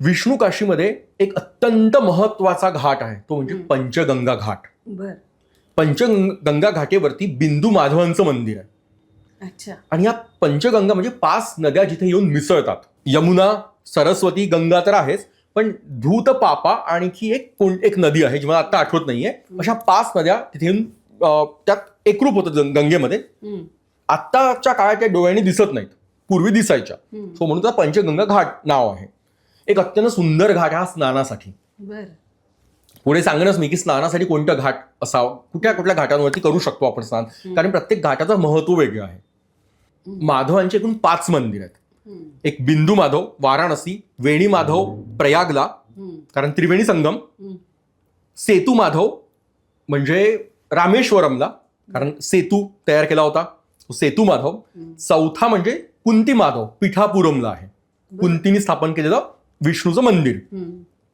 विष्णू काशीमध्ये एक अत्यंत महत्वाचा घाट आहे, तो म्हणजे पंचगंगा घाट. बर. पंचगंगा घाटेवरती बिंदू माधवांचं मंदिर आहे. अच्छा. आणि या पंचगंगा म्हणजे 5 नद्या जिथे येऊन मिसळतात. यमुना, सरस्वती, गंगा तर आहेच, पण धूत, पापा आणखी एक नदी आहे जी मला आता आठवत नाहीये. अशा 5 नद्या तिथे येऊन त्यात एकरूप होतात गंगेमध्ये. आत्ताच्या काळात त्या डोळ्यांनी दिसत नाहीत, पूर्वी दिसायच्या. सो म्हणून त्याला पंचगंगा घाट नाव आहे. एक अत्यंत सुंदर घाट हा स्नानासाठी. बर. पुढे सांगणच मी की स्नानासाठी कोणतं घाट असावं, कुठल्या कुठल्या घाटांवरती करू शकतो आपण स्नान, कारण प्रत्येक घाटाचं महत्व वेगळं आहे. माधवांचे एकूण 5 मंदिर आहेत. एक बिंदू माधव वाराणसी, वेणी माधव प्रयागला, कारण त्रिवेणी संगम, सेतू माधव म्हणजे रामेश्वरमला, कारण सेतू तयार केला होता, सेतू माधव. चौथा म्हणजे कुंती माधव, पिठापुरमला आहे, कुंतीने स्थापन केलेलं विष्णूचं मंदिर.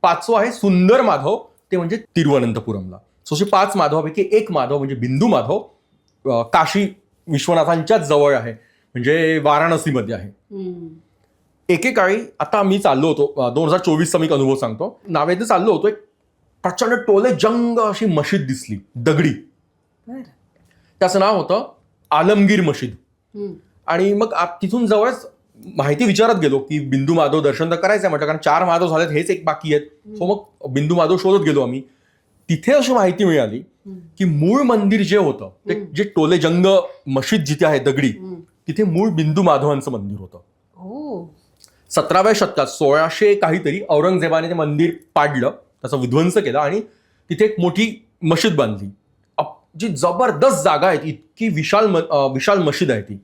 5वं आहे सुंदर माधव, ते म्हणजे तिरुवनंतपुरमला. सो असे 5 माधवापैकी एक माधव म्हणजे बिंदू माधव काशी विश्वनाथांच्याच जवळ आहे, म्हणजे वाराणसीमध्ये आहे. एकेकाळी, आता मी चाललो होतो 2024चा मी एक अनुभव सांगतो, नावेदे चाललो होतो, एक प्रचंड टोले जंग अशी मशीद दिसली दगडी. त्याचं नाव होतं आलमगीर मशीद. आणि मग तिथून जवळच माहिती विचारत गेलो की बिंदू माधव दर्शन तर करायचंय म्हटलं, कारण 4 माधव झालेत, हेच एक बाकी आहेत. सो मग बिंदू माधव शोधत गेलो आम्ही. तिथे अशी माहिती मिळाली की मूळ मंदिर जे होतं, ते जे टोले जंग मशीद जिथे आहे दगडी, तिथे मूळ बिंदू माधवांचं मंदिर होतं. 17व्या शतकात 1600 काहीतरी औरंगजेबाने ते मंदिर पाडलं, त्याचा विध्वंस केला आणि तिथे एक मोठी मशीद बांधली, जी जबरदस्त जागा आहे, इतकी विशाल मशीद आहे ती.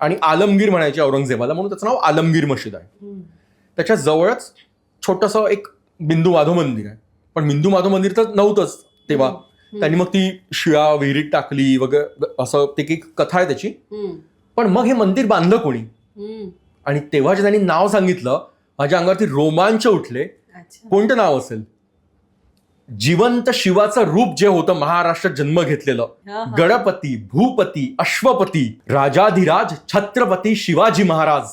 आणि आलमगीर म्हणायचे औरंगजेबाला, म्हणून त्याचं नाव आलमगीर मशीद आहे. त्याच्या जवळच छोटंसं एक बिंदू माधव मंदिर आहे. पण बिंदू माधव मंदिर तर नव्हतंच तेव्हा, त्यांनी मग ती शिळा विहिरीत टाकली वगैरे, असं ते एक कथा आहे त्याची. पण मग हे मंदिर बांधलं कोणी, आणि तेव्हा जे त्यांनी नाव सांगितलं, माझ्या अंगावरती रोमांच उठले. कोणतं नाव असेल? जिवंत शिवाचं रूप जे होतं महाराष्ट्रात जन्म घेतलेलं, गणपती, भूपती, अश्वपती, राजाधिराज छत्रपती शिवाजी महाराज,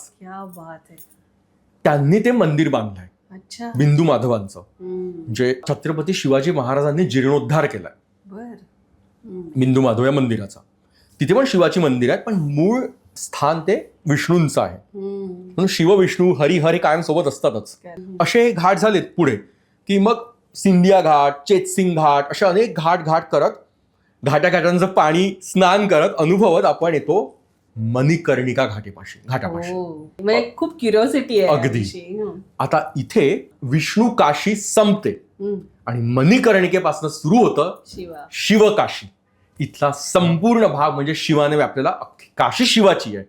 त्यांनी ते मंदिर बांधलंय बिंदू माधवांचं. जे छत्रपती शिवाजी महाराजांनी जीर्णोद्धार केलाय बिंदू माधव या मंदिराचा. तिथे पण शिवाची मंदिर आहेत, पण मूळ स्थान ते विष्णूंचं आहे. म्हणून शिव, विष्णू, हरी हरी कायम सोबत असतातच. असे घाट झालेत पुढे की मग सिंधिया घाट, चेतसिंग घाट, असे अनेक घाट करत घाटाघाटांचं पाणी स्नान करत अनुभवत आपण येतो मणिकर्णिका घाटापाशी. खूप क्युरिओसिटी आहे अगदी. आता इथे विष्णू काशी संपते आणि मणिकर्णिकेपासून सुरू होतं शिवकाशी. इथला संपूर्ण भाग म्हणजे शिवाने व्यापलेला, अख्खी काशी शिवाची आहे.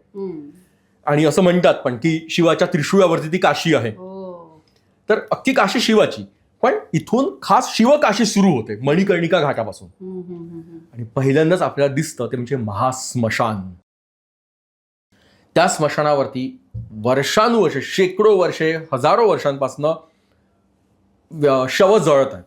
आणि असं म्हणतात पण की शिवाच्या त्रिशूळावरती ती काशी आहे, तर अख्खी काशी शिवाची. पण इथून खास शिवकाशी सुरू होते मणिकर्णिका घाटापासून. आणि पहिल्यांदाच आपल्याला दिसतं ते म्हणजे महास्मशान. त्या स्मशानावरती वर्षानुवर्षे, शेकडो वर्षे, हजारो वर्षांपासून शव जळत आहेत.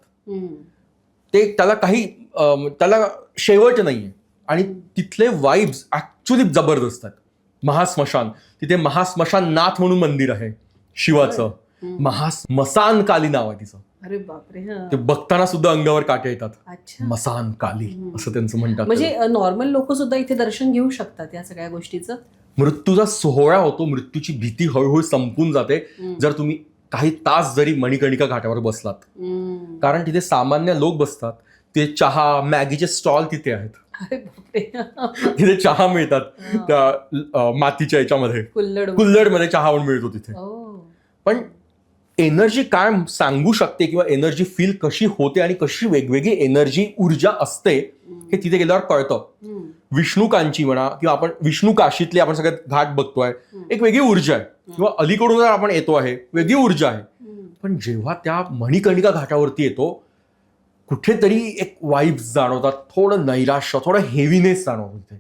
ते त्याला शेवट नाहीये. आणि तिथले वाईब्स ऍक्च्युली जबरदस्त आहेत. महास्मशान, तिथे महास्मशान नाथ म्हणून मंदिर आहे शिवाचं. महास्मसान काली नाव आहे तिचं. अरे बापरे. ते बघताना सुद्धा अंगावर काटे येतात. मसान काली असं त्यांचं म्हणतात. म्हणजे नॉर्मल लोक सुद्धा इथे दर्शन घेऊ शकतात या सगळ्या गोष्टीचं. मृत्यूचा सोहळा होतो, मृत्यूची भीती हळूहळू संपून जाते जर तुम्ही काही तास जरी मणिकर्णिका घाटावर बसलात. कारण तिथे सामान्य लोक बसतात, ते चहा मॅगीचे स्टॉल तिथे आहेत. तिथे चहा मिळतात, त्या मातीच्या याच्यामध्ये कुल्लडमध्ये चहा पण मिळतो तिथे. पण एनर्जी काय सांगू शकते किंवा एनर्जी फील कशी होते आणि कशी वेगवेगळी एनर्जी, ऊर्जा असते हे तिथे गेल्यावर कळतं. विष्णू कांची म्हणा किंवा आपण विष्णू काशीतले आपण सगळे घाट बघतोय, एक वेगळी ऊर्जा आहे. किंवा अलीकडून जर आपण येतो आहे, वेगळी ऊर्जा आहे. पण जेव्हा त्या मणिकर्णिका घाटावरती येतो, कुठेतरी एक वाईब्स जाणवतात, थोडं नैराश्य, थोडं हेवीनेस जाणवतं तिथे.